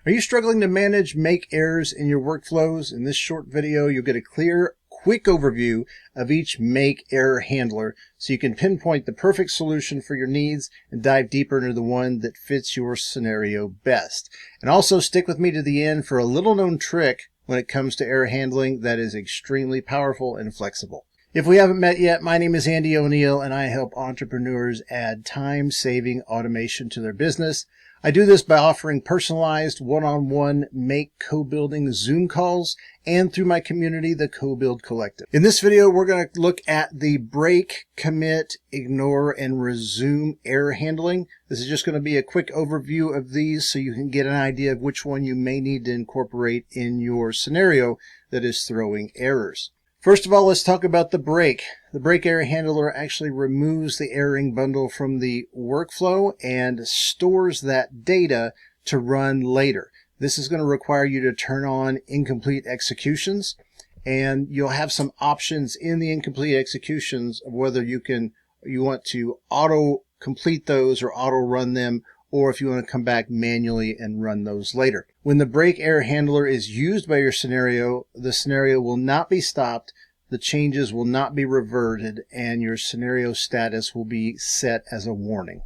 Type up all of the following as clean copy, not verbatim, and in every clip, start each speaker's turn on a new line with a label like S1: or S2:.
S1: Are you struggling to manage make errors in your workflows? In this short video, you'll get a clear, quick overview of each make error handler so you can pinpoint the perfect solution for your needs and dive deeper into the one that fits your scenario best. And also stick with me to the end for a little known trick when it comes to error handling that is extremely powerful and flexible. If we haven't met yet, my name is Andy O'Neill and I help entrepreneurs add time-saving automation to their business. I do this by offering personalized one-on-one make co-building Zoom calls and through my community, the Co-Build Collective. In this video, we're going to look at the break, commit, ignore, and resume error handling. This is just going to be a quick overview of these so you can get an idea of which one you may need to incorporate in your scenario that is throwing errors. First of all, let's talk about the break. The break error handler actually removes the erroring bundle from the workflow and stores that data to run later. This is going to require you to turn on incomplete executions, and you'll have some options in the incomplete executions of whether you want to auto complete those or auto run them, or if you want to come back manually and run those later. When the break error handler is used by your scenario, the scenario will not be stopped, the changes will not be reverted, and your scenario status will be set as a warning.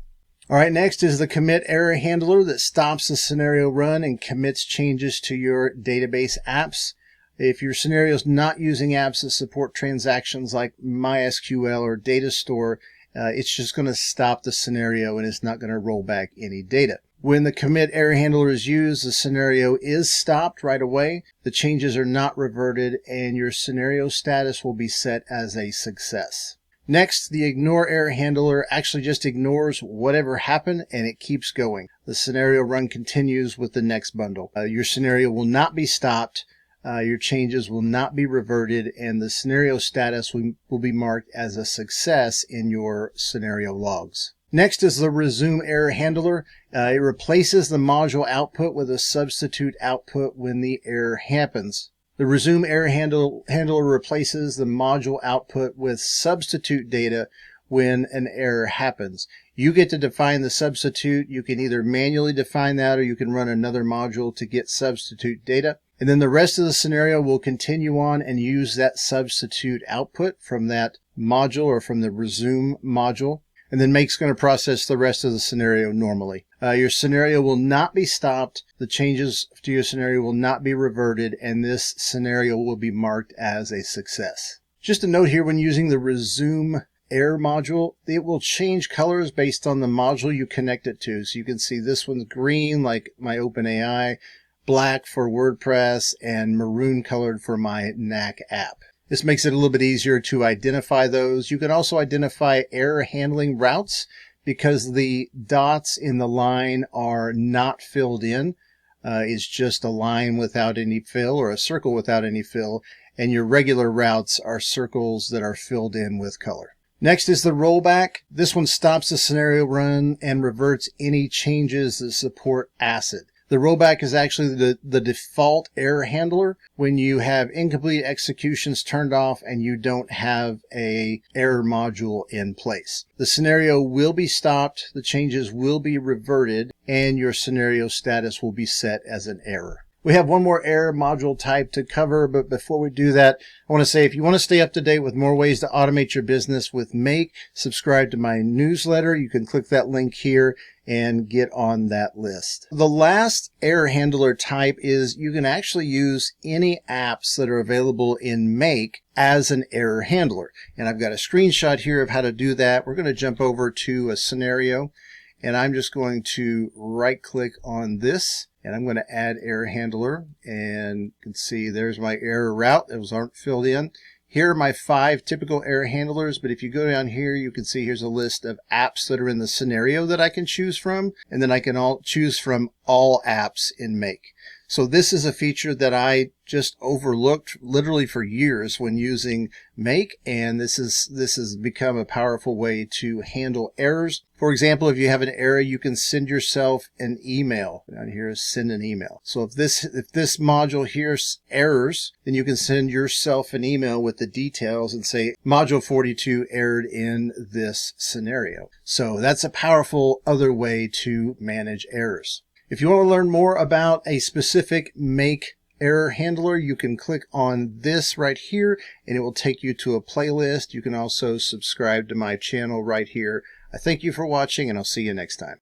S1: All right, next is the commit error handler that stops the scenario run and commits changes to your database apps. If your scenario is not using apps that support transactions like MySQL or data store, it's just going to stop the scenario and it's not going to roll back any data. When the commit error handler is used, the scenario is stopped right away, the changes are not reverted, and your scenario status will be set as a success. Next, the ignore error handler actually just ignores whatever happened and it keeps going. The scenario run continues with the next bundle. Your scenario will not be stopped. Your changes will not be reverted, and the scenario status will be marked as a success in your scenario logs. Next is the resume error handler. It replaces the module output with a substitute output when the error happens. The resume error handler replaces the module output with substitute data when an error happens. You get to define the substitute. You can either manually define that or you can run another module to get substitute data. And then the rest of the scenario will continue on and use that substitute output from that module or from the resume module. And then Make's going to process the rest of the scenario normally. Your scenario will not be stopped. The changes to your scenario will not be reverted, and this scenario will be marked as a success. Just a note here, when using the resume error module, it will change colors based on the module you connect it to. So you can see this one's green, like my OpenAI, black for WordPress, and maroon colored for my Knack app. This makes it a little bit easier to identify those. You can also identify error handling routes because the dots in the line are not filled in. It's just a line without any fill or a circle without any fill, and your regular routes are circles that are filled in with color. Next is the rollback. This one stops the scenario run and reverts any changes that support ACID. The rollback is actually the default error handler when you have incomplete executions turned off and you don't have a error module in place. The scenario will be stopped, the changes will be reverted, and your scenario status will be set as an error. We have one more error module type to cover, but before we do that, I want to say if you want to stay up to date with more ways to automate your business with Make, subscribe to my newsletter. You can click that link here and get on that list. The last error handler type is you can actually use any apps that are available in Make as an error handler. And I've got a screenshot here of how to do that. We're going to jump over to a scenario, and I'm just going to right click on this. And I'm going to add error handler, and you can see there's my error route. Those aren't filled in. Here are my 5 typical error handlers, but if you go down here, you can see here's a list of apps that are in the scenario that I can choose from, and then I can choose from all apps in Make. So this is a feature that I just overlooked literally for years when using Make, and this has become a powerful way to handle errors. For example, if you have an error, you can send yourself an email. Down here is send an email. So if this module here errors, then you can send yourself an email with the details and say module 42 errored in this scenario. So that's a powerful other way to manage errors. If you want to learn more about a specific make error handler, you can click on this right here and it will take you to a playlist. You can also subscribe to my channel right here. I thank you for watching and I'll see you next time.